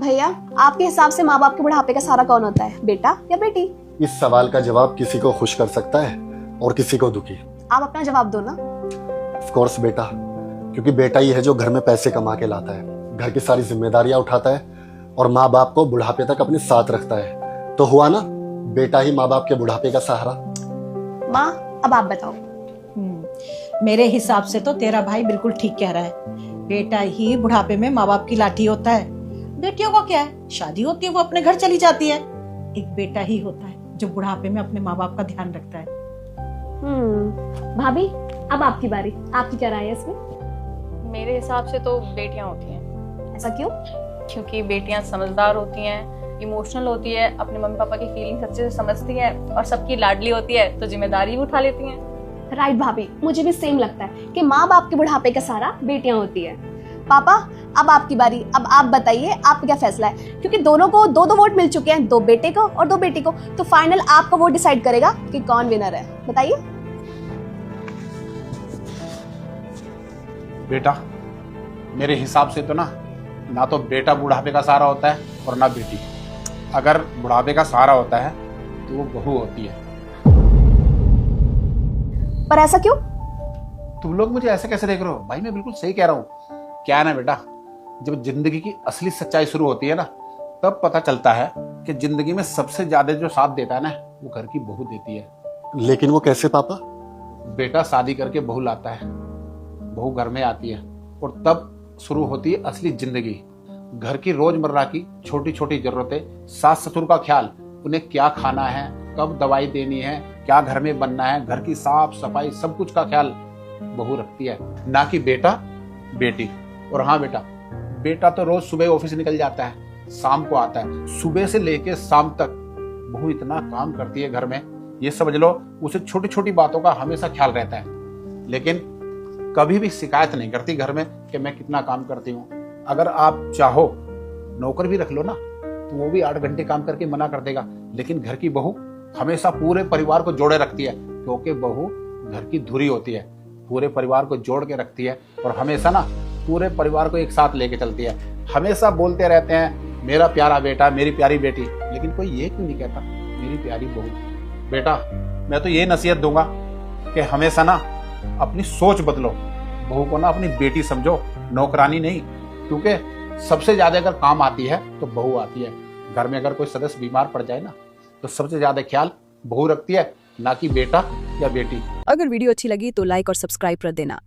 भैया, आपके हिसाब से माँ बाप के बुढ़ापे का सहारा कौन होता है, बेटा या बेटी? इस सवाल का जवाब किसी को खुश कर सकता है और किसी को दुखी। आप अपना जवाब दो ना। ऑफ कोर्स बेटा, क्योंकि बेटा ही है जो घर में पैसे कमा के लाता है, घर की सारी जिम्मेदारियां उठाता है और माँ बाप को बुढ़ापे तक अपने साथ रखता है। तो हुआ ना, बेटा ही माँ बाप के बुढ़ापे का सहारा। माँ, अब आप बताओ। मेरे हिसाब से तो तेरा भाई बिल्कुल ठीक कह रहा है। बेटा ही बुढ़ापे में माँ बाप की लाठी होता है। बेटियों को क्या है, शादी होती है वो अपने घर चली जाती है। एक बेटा ही होता है जो बुढ़ापे में अपने माँ बाप का ध्यान रखता है। भाभी, अब आपकी बारी, आपकी क्या राय है इसमें? मेरे हिसाब से तो बेटियां होती हैं। ऐसा क्यों? क्योंकि बेटियां समझदार होती हैं, इमोशनल होती है, अपने मम्मी पापा की फीलिंग्स अच्छे से समझती हैं और सबकी लाडली होती है तो जिम्मेदारी भी उठा लेती हैं। राइट भाभी, मुझे भी सेम लगता है कि माँ बाप के बुढ़ापे का सहारा बेटियां होती है। पापा, अब आपकी बारी, अब आप बताइए आपका क्या फैसला है, क्योंकि दोनों को दो दो वोट मिल चुके हैं, 2 बेटे को और 2 बेटी को, तो फाइनल आपका वोट डिसाइड करेगा कि कौन विनर है। बताइए। बेटा, मेरे हिसाब से तो ना तो बेटा बुढ़ापे का सहारा होता है और ना बेटी। अगर बुढ़ापे का सहारा होता है तो वो बहू होती है। पर ऐसा क्यों? तुम लोग मुझे ऐसे कैसे देख रहे हो? भाई मैं बिल्कुल सही कह रहा हूँ। क्या है ना बेटा, जब जिंदगी की असली सच्चाई शुरू होती है ना, तब पता चलता है कि जिंदगी में सबसे ज्यादा जो साथ देता है ना, वो घर की बहू देती है। लेकिन वो कैसे पापा? बेटा शादी करके बहू लाता है, बहू घर में आती है और तब शुरू होती है असली जिंदगी। घर की रोजमर्रा की छोटी छोटी जरूरतें, सास ससुर का ख्याल, उन्हें क्या खाना है, कब दवाई देनी है, क्या घर में बनना है, घर की साफ सफाई, सब कुछ का ख्याल बहू रखती है, ना कि बेटा बेटी। और हाँ बेटा, बेटा तो रोज सुबह ऑफिस निकल जाता है, शाम को आता है। सुबह से लेके शाम तक बहू इतना काम करती है घर में, ये समझ लो उसे छोटी छोटी बातों का हमेशा ख्याल रहता है। लेकिन कभी भी शिकायत नहीं करती घर में कि मैं कितना काम करती हूँ। अगर आप चाहो नौकर भी रख लो ना, तो वो भी 8 घंटे काम करके मना कर देगा। लेकिन घर की बहू हमेशा पूरे परिवार को जोड़े रखती है, क्योंकि बहू घर की धुरी होती है, पूरे परिवार को जोड़ के रखती है और हमेशा ना पूरे परिवार को एक साथ लेके चलती है। हमेशा बोलते रहते हैं मेरा प्यारा बेटा, मेरी प्यारी बेटी, लेकिन कोई ये क्यों नहीं कहता मेरी प्यारी बहू। बेटा, मैं तो ये नसीहत दूंगा कि हमेशा ना अपनी सोच बदलो, बहू को ना अपनी बेटी समझो, नौकरानी नहीं। क्योंकि सबसे ज्यादा अगर काम आती है तो बहू आती है। घर में अगर कोई सदस्य बीमार पड़ जाए ना, तो सबसे ज्यादा ख्याल बहू रखती है, ना कि बेटा या बेटी। अगर वीडियो अच्छी लगी तो लाइक और सब्सक्राइब कर देना।